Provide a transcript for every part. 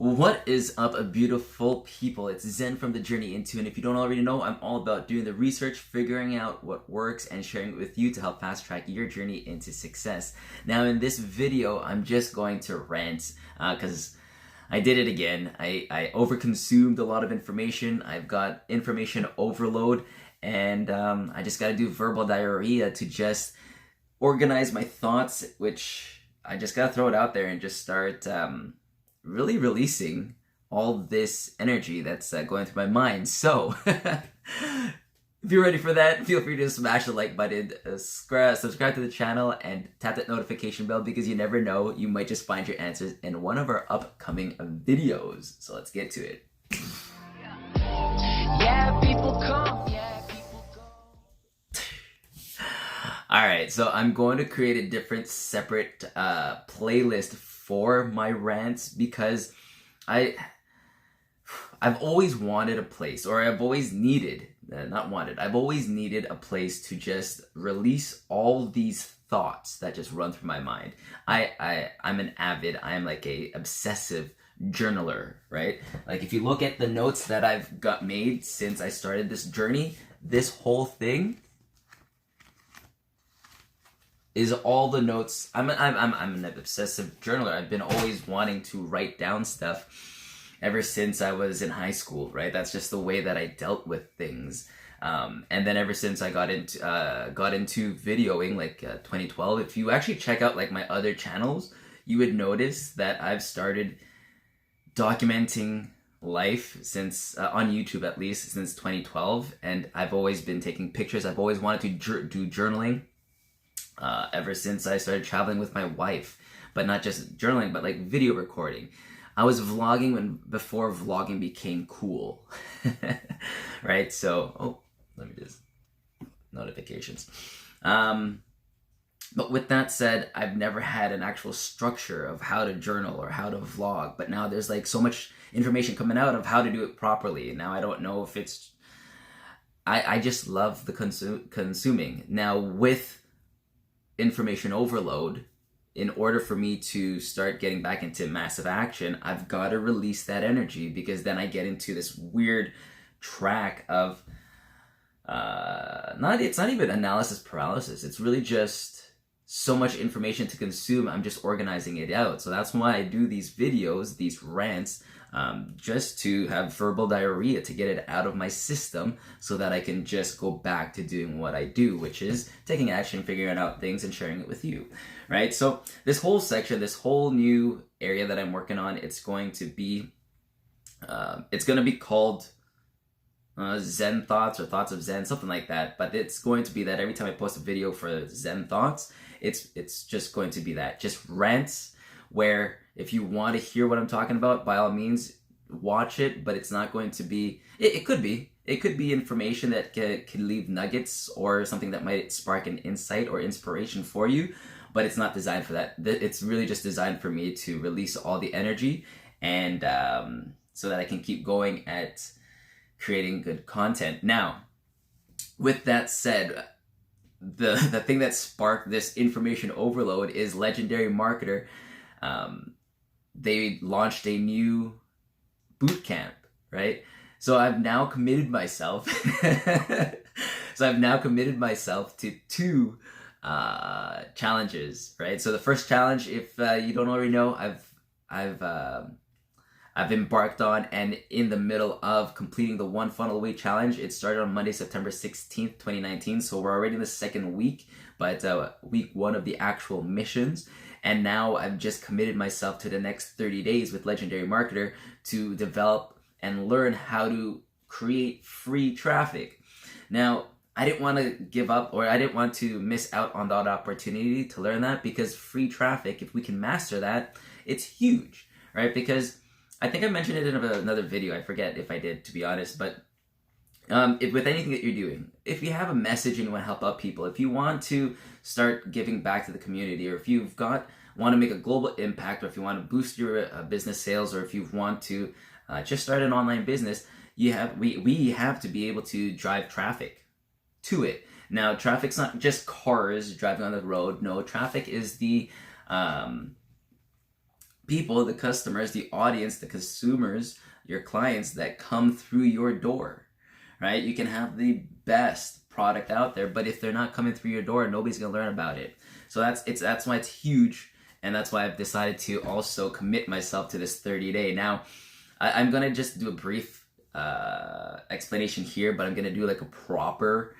What is up, beautiful people? It's Zen from The Journey Into, and if you don't already know, I'm all about doing the research, figuring out what works, and sharing it with you to help fast track your journey into success. Now, in this video, I'm just going to rant because I did it again. I overconsumed a lot of information. I've got information overload, and I just got to do verbal diarrhea to just organize my thoughts, which I just got to throw it out there and just start really releasing all this energy that's going through my mind. So, if you're ready for that, feel free to smash the like button, subscribe to the channel, and tap that notification bell because you never know, you might just find your answers in one of our upcoming videos. So let's get to it. Yeah, people come. Yeah, people go. Alright, so I'm going to create a different separate playlist for my rants because I've always wanted a place, or I've always needed, I've always needed a place to just release all these thoughts that just run through my mind. I'm I'm like a obsessive journaler, right? Like if you look at the notes that I've got made since I started this journey, this whole thing is all the notes. I'm an obsessive journaler. I've been always wanting to write down stuff ever since I was in high school, right? That's just the way that I dealt with things. And then ever since I got into videoing, like 2012, if you actually check out like my other channels, you would notice that I've started documenting life since on YouTube, at least since 2012, and I've always been taking pictures. I've always wanted to do journaling. Ever since I started traveling with my wife, but not just journaling, but like video recording. I was vlogging before vlogging became cool, right? So, let me just, notifications. But with that said, I've never had an actual structure of how to journal or how to vlog, but now there's like so much information coming out of how to do it properly. And now I don't know if it's, I just love the consuming. Now with information overload, in order for me to start getting back into massive action, I've got to release that energy, because then I get into this weird track of it's not even analysis paralysis. It's really just so much information to consume. I'm just organizing it out. So that's why I do these videos, these rants, just to have verbal diarrhea, to get it out of my system so that I can just go back to doing what I do, which is taking action, figuring out things, and sharing it with you, right? So this whole section, this whole new area that I'm working on, it's going to be called Zen Thoughts, or Thoughts of Zen, something like that. But it's going to be that every time I post a video for Zen Thoughts, it's just going to be that, just rants, where if you want to hear what I'm talking about, by all means, watch it, but it's not going to be, it could be information that can leave nuggets or something that might spark an insight or inspiration for you, but it's not designed for that. It's really just designed for me to release all the energy, and so that I can keep going at creating good content. Now, with that said, the thing that sparked this information overload is legendary marketer. They launched a new BOOTCAMP, right? So I've now committed myself. To two challenges, right? So the first challenge, if you don't already know, I've embarked on and in the middle of completing the One Funnel Away challenge. It started on Monday, September 16th, 2019. So we're already in the second week, but week one of the actual missions. And now I've just committed myself to the next 30 days with Legendary Marketer to develop and learn how to create free traffic. Now, I didn't want to give up, or I didn't want to miss out on that opportunity to learn that, because free traffic, if we can master that, it's huge, right? Because I think I mentioned it in another video. I forget if I did, to be honest, but with anything that you're doing, if you have a message and you want to help out people, if you want to start giving back to the community, or if you've want to make a global impact, or if you want to boost your business sales, or if you want to just start an online business, we have to be able to drive traffic to it. Now, traffic's not just cars driving on the road. No, traffic is the people, the customers, the audience, the consumers, your clients that come through your door, right? You can have the best product out there, but if they're not coming through your door, nobody's gonna learn about it. So that's why it's huge, and that's why I've decided to also commit myself to this 30-day. Now, I'm gonna just do a brief explanation here, but I'm gonna do like a proper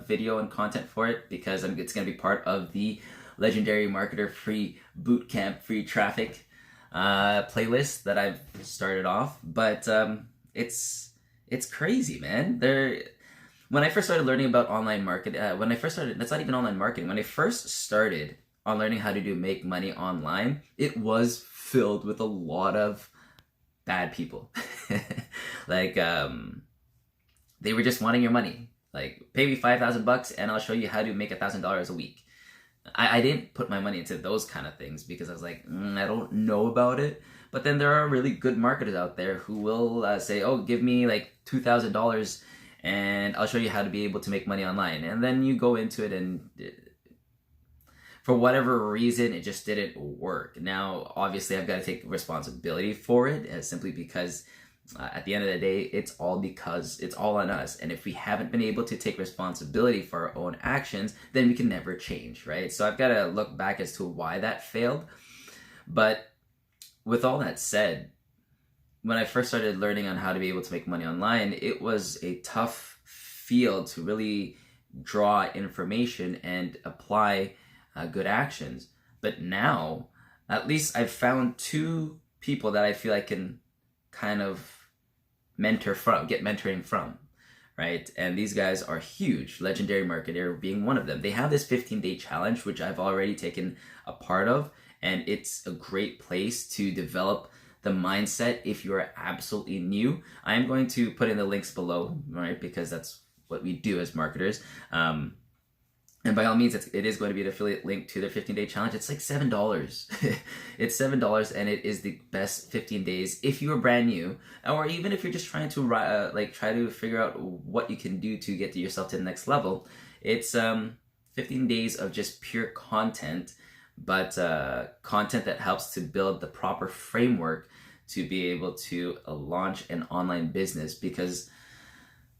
video and content for it, because it's gonna be part of the Legendary Marketer free bootcamp free traffic playlist that I've started off. But it's crazy, man. When I first started learning about online marketing, that's not even online marketing. When I first started on learning how to make money online, it was filled with a lot of bad people. Like, they were just wanting your money. Like, pay me $5,000 and I'll show you how to make $1,000 a week. I didn't put my money into those kind of things because I was like, I don't know about it. But then there are really good marketers out there who will say, oh, give me like $2,000 and I'll show you how to be able to make money online. And then you go into it, and for whatever reason, it just didn't work. Now, obviously, I've got to take responsibility for it, simply because at the end of the day, it's all on us. And if we haven't been able to take responsibility for our own actions, then we can never change, right? So I've got to look back as to why that failed. But with all that said, when I first started learning on how to be able to make money online, it was a tough field to really draw information and apply good actions. But now, at least I've found two people that I feel I can kind of get mentoring from, right? And these guys are huge. Legendary Marketer being one of them. They have this 15-day challenge, which I've already taken a part of, and it's a great place to develop the mindset if you are absolutely new. I am going to put in the links below, right? Because that's what we do as marketers. And by all means, it is going to be an affiliate link to their 15-day challenge. It's like $7. It's $7, and it is the best 15 days if you are brand new, or even if you're just trying to try to figure out what you can do to get yourself to the next level. It's 15 days of just pure content, but content that helps to build the proper framework to be able to launch an online business, because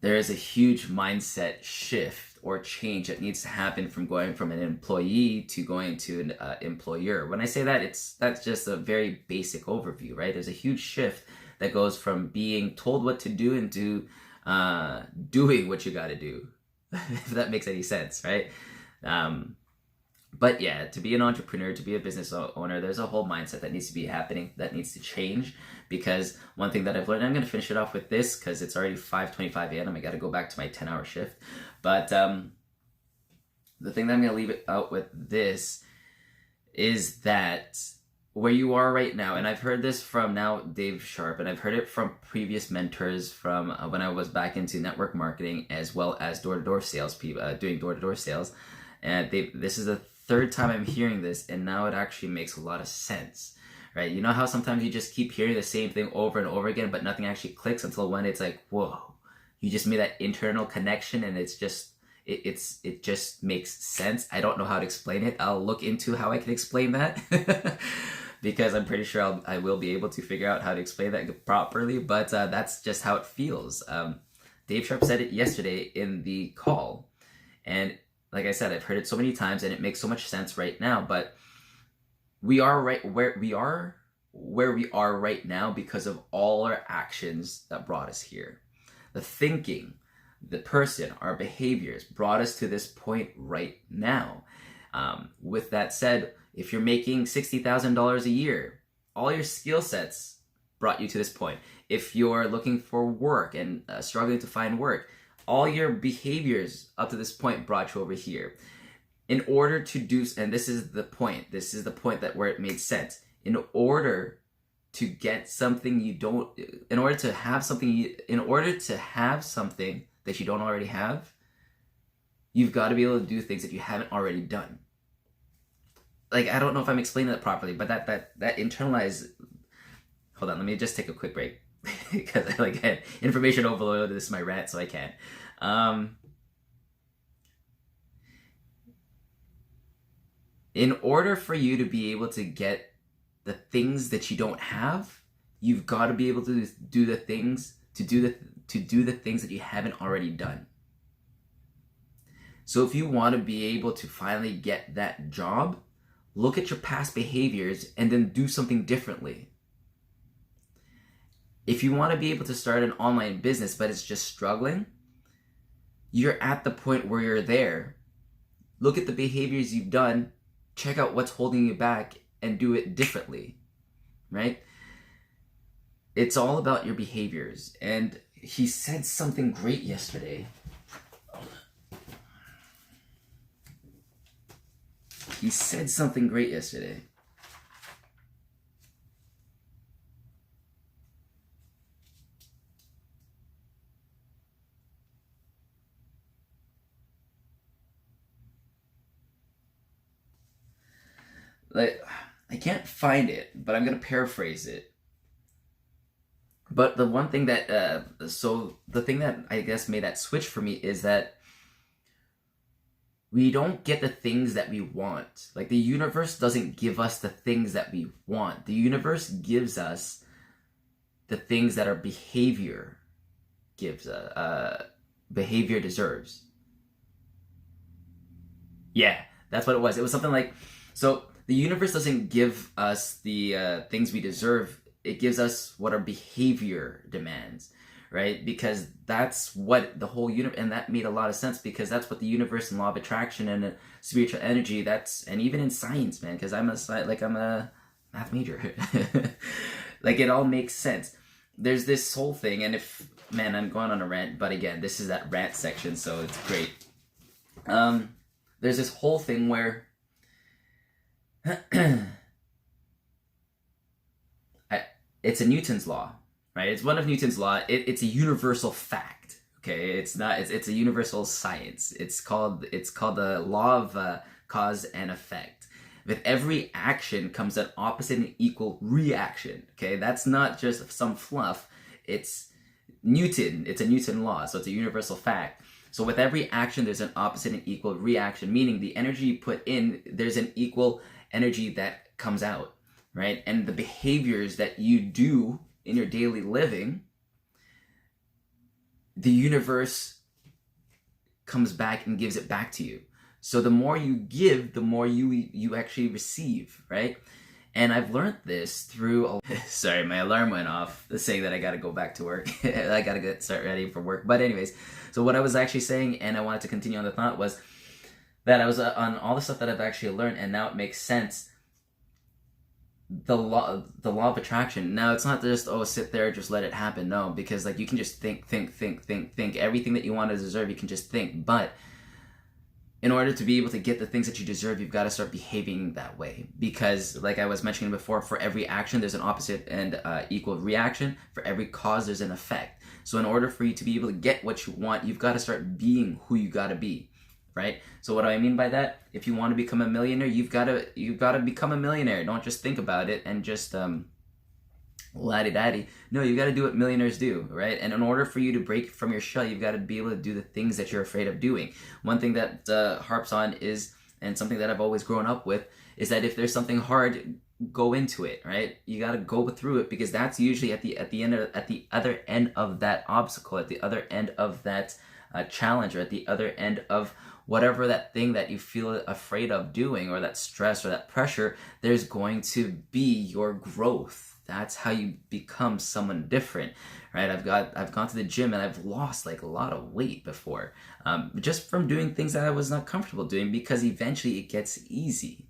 there is a huge mindset shift or change that needs to happen from going from an employee to going to an employer. When I say that, that's just a very basic overview, right? There's a huge shift that goes from being told what to do into doing what you got to do, if that makes any sense, right? But yeah, to be an entrepreneur, to be a business owner, there's a whole mindset that needs to be happening, that needs to change. Because one thing that I've learned, I'm going to finish it off with this because it's already 5:25 a.m. I got to go back to my 10-hour shift. But the thing that I'm going to leave it out with this is that where you are right now, and I've heard this from now Dave Sharp, and I've heard it from previous mentors from when I was back into network marketing, as well as door-to-door sales, doing door-to-door sales. And this is the third time I'm hearing this, and now it actually makes a lot of sense, right? You know how sometimes you just keep hearing the same thing over and over again, but nothing actually clicks until when it's like, whoa, you just made that internal connection, and it just makes sense. I don't know how to explain it. I'll look into how I can explain that because I'm pretty sure I will be able to figure out how to explain that properly, but that's just how it feels. Dave Sharp said it yesterday in the call, and like I said, I've heard it so many times, and it makes so much sense right now. But we are right where we are right now because of all our actions that brought us here. The thinking, the person, our behaviors brought us to this point right now. With that said, if you're making $60,000 a year, all your skill sets brought you to this point. If you're looking for work and struggling to find work, all your behaviors up to this point brought you over here. In order to do, and this is the point that where it made sense. In order to get something in order to have something that you don't already have, you've got to be able to do things that you haven't already done. Like, I don't know if I'm explaining that properly, but that internalized. Hold on, let me just take a quick break. Because I had information overload. This is my rant, so I can't. In order for you to be able to get the things that you don't have, you've got to be able to do the things that you haven't already done. So if you want to be able to finally get that job, look at your past behaviors and then do something differently. If you want to be able to start an online business but it's just struggling, you're at the point where you're there. Look at the behaviors you've done, check out what's holding you back, and do it differently, right? It's all about your behaviors. And he said something great yesterday. He said something great yesterday. Like, I can't find it, but I'm gonna paraphrase it. But the one thing that, the thing that I guess made that switch for me is that we don't get the things that we want. Like, the universe doesn't give us the things that we want. The universe gives us the things that our behavior behavior deserves. Yeah, that's what it was. It was something like, so the universe doesn't give us the things we deserve. It gives us what our behavior demands, right? Because that's what the whole universe, and that made a lot of sense because that's what the universe and law of attraction and spiritual energy, and even in science, man, because I'm a math major. Like, it all makes sense. There's this whole thing, and man, I'm going on a rant, but again, this is that rant section, so it's great. There's this whole thing where it's a Newton's law, right? It's one of Newton's law. It's a universal fact. Okay, it's not. It's a universal science. It's called the law of cause and effect. With every action comes an opposite and equal reaction. Okay, that's not just some fluff. It's Newton. It's a Newton law, so it's a universal fact. So with every action, there's an opposite and equal reaction, meaning the energy you put in, there's an equal energy that comes out, right? And the behaviors that you do in your daily living, the universe comes back and gives it back to you. So the more you give, the more you actually receive, right? And I've learned this through sorry, my alarm went off saying that I got to go back to work. I got to start ready for work. But anyways, so what I was actually saying, and I wanted to continue on the thought, was that I was on all the stuff that I've actually learned, and now it makes sense. The law of attraction. Now, it's not just, sit there, just let it happen. No, because like you can just think everything that you want to deserve, you can just think. But in order to be able to get the things that you deserve, you've got to start behaving that way. Because like I was mentioning before, for every action, there's an opposite and equal reaction. For every cause, there's an effect. So in order for you to be able to get what you want, you've got to start being who you got to be, right? So what do I mean by that? If you want to become a millionaire, you've got to become a millionaire. Don't just think about it and just la-di-da-di. No, you got to do what millionaires do, right? And in order for you to break from your shell, you've got to be able to do the things that you're afraid of doing. One thing that harps on is, and something that I've always grown up with, is that if there's something hard, go into it, right? You got to go through it, because that's usually at the other end of that obstacle, at the other end of that challenge, or at the other end of whatever that thing that you feel afraid of doing, or that stress or that pressure, there's going to be your growth. That's how you become someone different, right? I've gone to the gym and I've lost like a lot of weight before, just from doing things that I was not comfortable doing, because eventually it gets easy.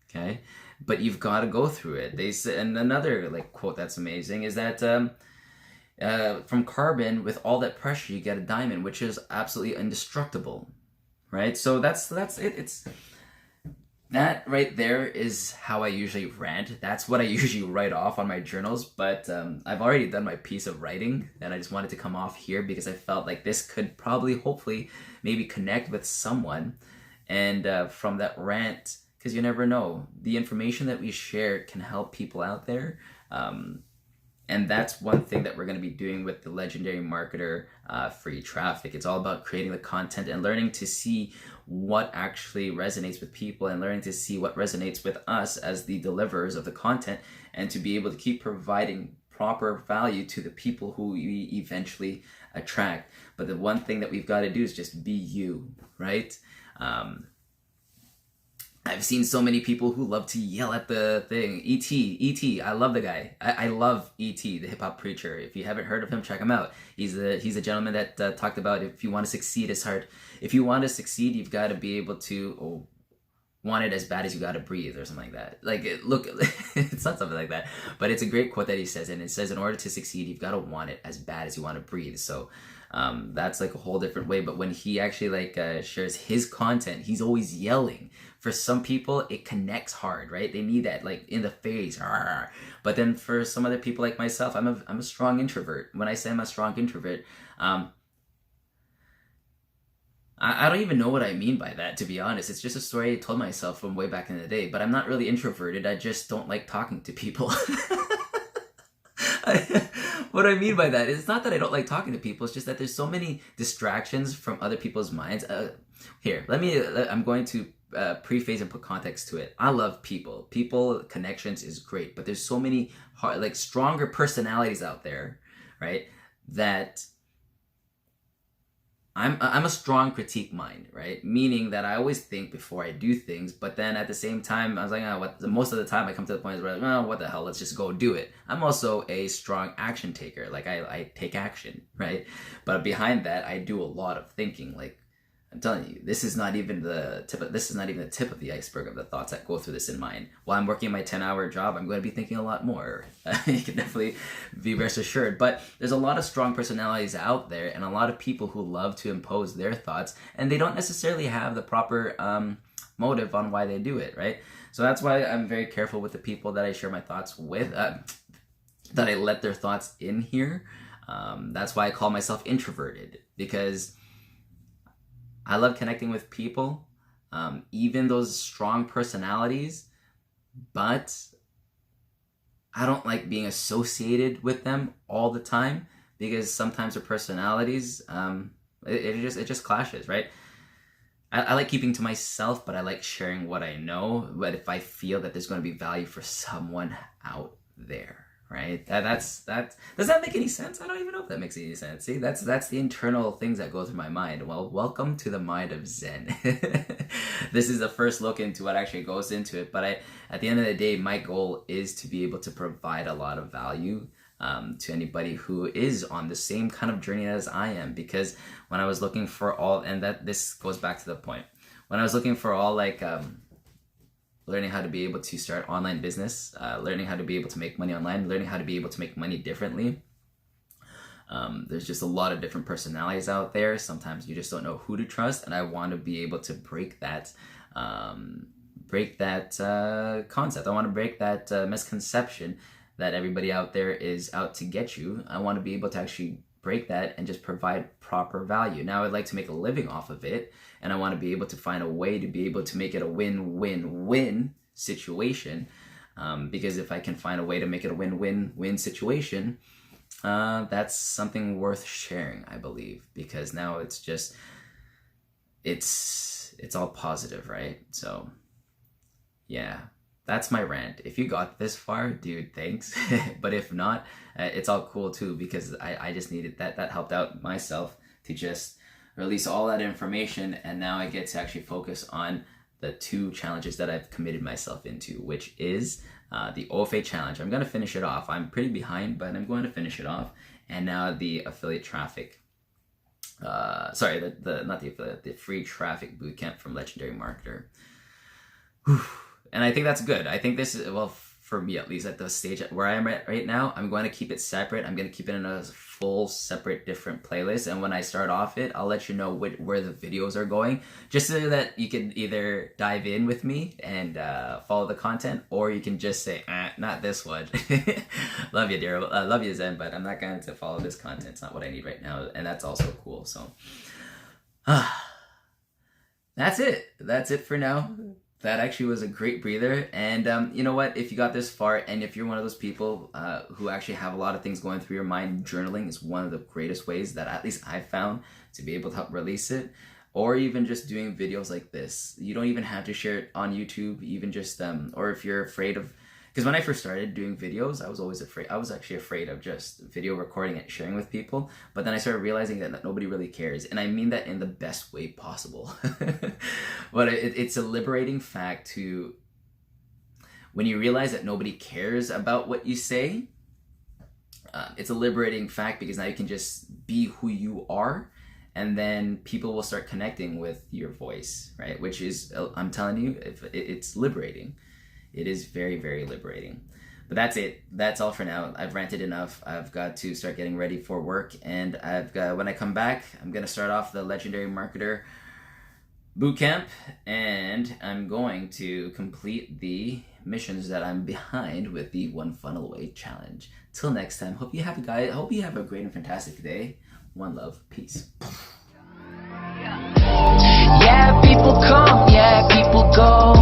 Okay, but you've got to go through it. They say, and another like quote that's amazing is that from carbon, with all that pressure, you get a diamond, which is absolutely indestructible, right? So that's it. It's that right there is how I usually rant. That's what I usually write off on my journals. But I've already done my piece of writing, and I just wanted to come off here because I felt like this could probably, hopefully, maybe connect with someone. And from that rant, because you never know, the information that we share can help people out there. And that's one thing that we're going to be doing with the Legendary Marketer free traffic. It's all about creating the content and learning to see what actually resonates with people and learning to see what resonates with us as the deliverers of the content, and to be able to keep providing proper value to the people who we eventually attract. But the one thing that we've got to do is just be you, right? I've seen so many people who love to yell at the thing. E.T. I love the guy. I love E.T., the hip hop preacher. If you haven't heard of him, check him out. He's a gentleman that talked about, if you want to succeed, it's hard. If you want to succeed, you've got to be able to want it as bad as you got to breathe, or something like that. Like, look, it's not something like that, but it's a great quote that he says, and it says, in order to succeed, you've got to want it as bad as you want to breathe. So that's like a whole different way. But when he actually shares his content, he's always yelling. For some people, it connects hard, right? They need that, like, in the face. But then for some other people like myself, I'm a strong introvert. When I say I'm a strong introvert, I don't even know what I mean by that, to be honest. It's just a story I told myself from way back in the day. But I'm not really introverted. I just don't like talking to people. What I mean by that is, it's not that I don't like talking to people. It's just that there's so many distractions from other people's minds. I'm going to preface and put context to it. I love people. People connections is great, but there's so many stronger personalities out there, right? That I'm a strong critique mind, right? Meaning that I always think before I do things, but then at the same time, I was like, most of the time I come to the point where, oh, what the hell, let's just go do it. I'm also a strong action taker. Like, I take action, right? But behind that, I do a lot of thinking. Like, I'm telling you, this is not even the tip of the iceberg of the thoughts that go through this in mind. While I'm working my 10-hour job, I'm going to be thinking a lot more. You can definitely be rest assured. But there's a lot of strong personalities out there, and a lot of people who love to impose their thoughts, and they don't necessarily have the proper motive on why they do it, right? So that's why I'm very careful with the people that I share my thoughts with, that I let their thoughts in here. That's why I call myself introverted, because I love connecting with people, even those strong personalities, but I don't like being associated with them all the time, because sometimes their personalities, it just clashes, right? I like keeping to myself, but I like sharing what I know. But if I feel that there's going to be value for someone out there, right? Does that make any sense? I don't even know if that makes any sense. See, that's the internal things that go through my mind. Well, welcome to the mind of Zen. This is the first look into what actually goes into it. But at the end of the day, my goal is to be able to provide a lot of value to anybody who is on the same kind of journey as I am. Because when I was looking for all, and that this goes back to the point, when I was looking for all learning how to be able to start online business, learning how to be able to make money online, learning how to be able to make money differently. There's just a lot of different personalities out there. Sometimes you just don't know who to trust, and I want to be able to break that concept. I want to break that misconception that everybody out there is out to get you. I want to be able to actually break that and just provide proper value. Now, I'd like to make a living off of it, and I want to be able to find a way to be able to make it a win-win-win situation, because if I can find a way to make it a win-win-win situation, that's something worth sharing, I believe, because now it's all positive, right? So yeah, that's my rant. If you got this far, dude, thanks. But if not, it's all cool too, because I just needed that helped out myself to just release all that information, and now I get to actually focus on the 2 challenges that I've committed myself into, which is the OFA challenge. I'm going to finish it off. I'm pretty behind, but I'm going to finish it off. And now the affiliate traffic, not the affiliate, the free traffic bootcamp from Legendary Marketer. Whew. And I think that's good. I think this is, well, for me at least, at the stage where I am at right now, I'm going to keep it separate. I'm going to keep it in a full separate different playlist, and when I start off it, I'll let you know where the videos are going, just so that you can either dive in with me and follow the content, or you can just say, not this one. Love you, Daryl. Love you, Zen, but I'm not going to follow this content. It's not what I need right now, and that's also cool. So that's it for now. That actually was a great breather. And you know what? If you got this far, and if you're one of those people who actually have a lot of things going through your mind, journaling is one of the greatest ways that at least I found to be able to help release it. Or even just doing videos like this. You don't even have to share it on YouTube, even just, or if you're afraid of, because when I first started doing videos, I was always afraid. I was actually afraid of just video recording and sharing with people. But then I started realizing that nobody really cares. And I mean that in the best way possible. But it's a liberating fact to, when you realize that nobody cares about what you say, it's a liberating fact because now you can just be who you are. And then people will start connecting with your voice, right? Which is, I'm telling you, it's liberating. It is very, very liberating. But that's it. That's all for now. I've ranted enough. I've got to start getting ready for work. And when I come back, I'm going to start off the Legendary Marketer Bootcamp. And I'm going to complete the missions that I'm behind with the One Funnel Away Challenge. Till next time, hope you have a great and fantastic day. One love. Peace. Yeah, people come, yeah, people go.